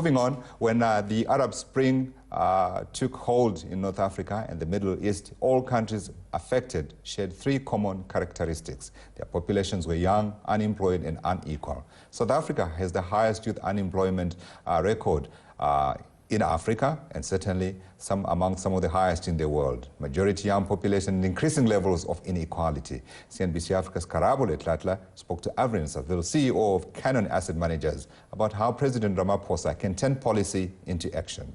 Moving on, when the Arab Spring took hold in North Africa and the Middle East, all countries affected shared three common characteristics. Their populations were young, unemployed, and unequal. South Africa has the highest youth unemployment record in Africa, and certainly among some of the highest in the world. Majority young population and increasing levels of inequality. CNBC Africa's Karabole Tlatla spoke to Adrian Saville, CEO of Canon Asset Managers, about how President Ramaphosa can turn policy into action.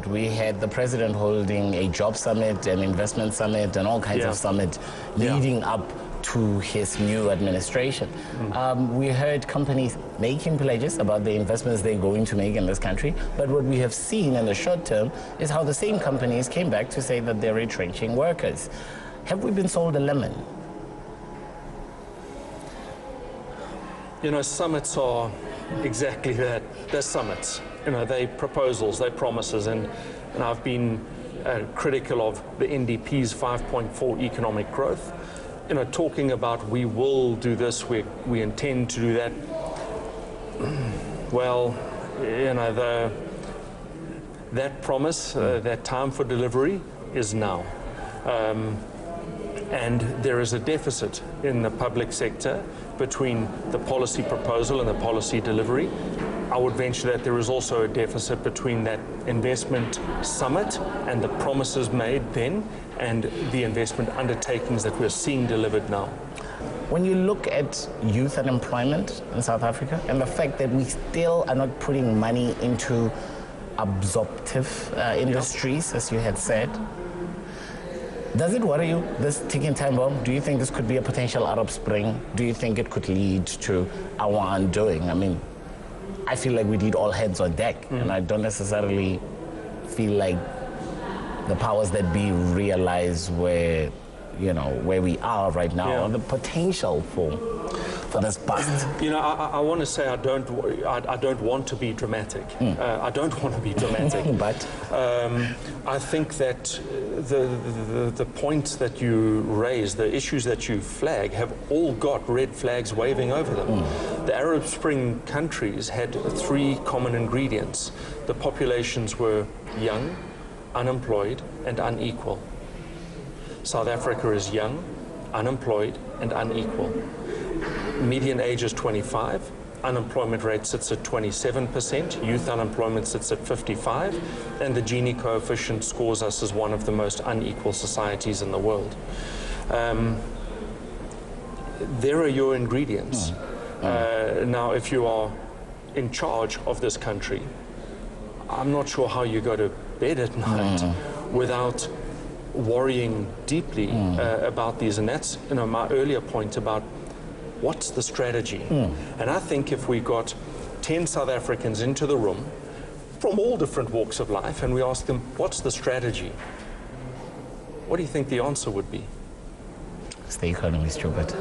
We had the president holding a job summit, an investment summit, and all kinds of summits leading up to his new administration. We heard companies making pledges about the investments they're going to make in this country, but what we have seen in the short term is how the same companies came back to say that they're retrenching workers. Have we been sold a lemon? You know, summits are exactly that. They're summits. You know, they're proposals, they're promises, and I've been critical of the NDP's 5.4 economic growth. You know, talking about we will do this, we intend to do that. Well, you know, that promise, that time for delivery is now. And there is a deficit in the public sector between the policy proposal and the policy delivery. I would venture that there is also a deficit between that investment summit and the promises made then and the investment undertakings that we're seeing delivered now. When you look at youth unemployment in South Africa and the fact that we still are not putting money into absorptive industries, as you had said, does it worry you, this ticking time bomb? Do you think this could be a potential Arab Spring? Do you think it could lead to our undoing? I mean, I feel like we need all hands on deck, and I don't necessarily feel like the powers that be realize where we are right now, or the potential for this bust. You know, I want to say I don't want to be dramatic. I don't want to be dramatic. But I think that the points that you raise, the issues that you flag, have all got red flags waving over them. The Arab Spring countries had three common ingredients. The populations were young, unemployed, and unequal. South Africa is young, unemployed, and unequal. Median age is 25, unemployment rate sits at 27%, youth unemployment sits at 55%, and the Gini coefficient scores us as one of the most unequal societies in the world. There are your ingredients. Now, if you are in charge of this country, I'm not sure how you go to bed at night without worrying deeply about these. And that's, you know, my earlier point about what's the strategy. And I think if we got 10 South Africans into the room from all different walks of life and we ask them, what's the strategy? What do you think the answer would be? It's the economy, stupid.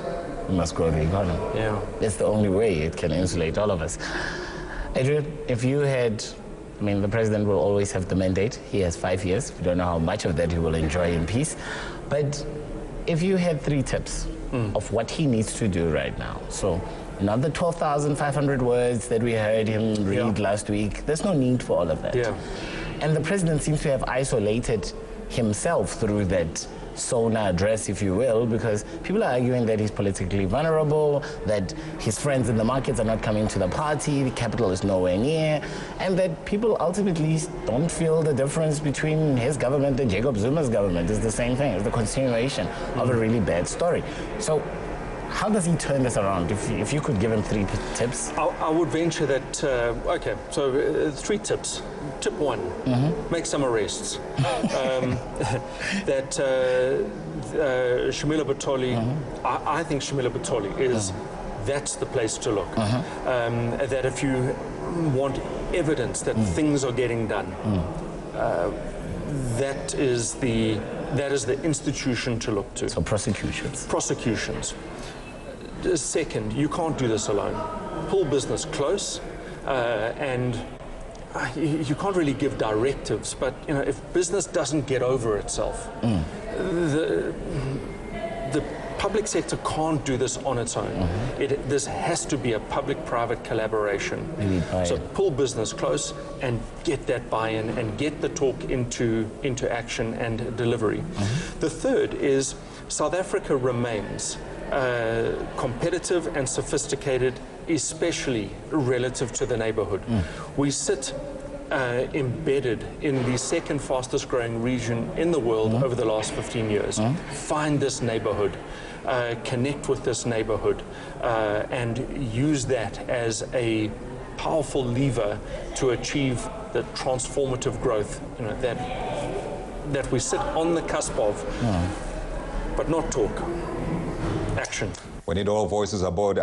We must grow the economy. Yeah. That's the only way it can insulate all of us. Adrian, if you had, I mean, the president will always have the mandate. He has 5 years. We don't know how much of that he will enjoy in peace. But if you had 3 tips of what he needs to do right now, so not the 12,500 words that we heard him read last week, there's no need for all of that. And the president seems to have isolated himself through that Sona address, if you will, because people are arguing that he's politically vulnerable, that his friends in the markets are not coming to the party, the capital is nowhere near, and that people ultimately don't feel the difference between his government and Jacob Zuma's government is the same thing. It's the continuation of a really bad story. So how does he turn this around? If you could give him 3 tips. I would venture that, okay, so 3 tips. Tip 1, make some arrests. That Shamila Batoli, I think Shamila Batoli is, that's the place to look. That if you want evidence that things are getting done, that is the institution to look to. So prosecutions. Prosecutions. Second, you can't do this alone. Pull business close, and you can't really give directives, but you know, if business doesn't get over itself, the public sector can't do this on its own. This has to be a public-private collaboration. So pull business close and get that buy-in and get the talk into action and delivery. The third is South Africa remains competitive and sophisticated, especially relative to the neighborhood. We sit embedded in the second fastest growing region in the world over the last 15 years. Find this neighborhood, connect with this neighborhood, and use that as a powerful lever to achieve the transformative growth, you know, that we sit on the cusp of, but not talk, action. We need all voices aboard.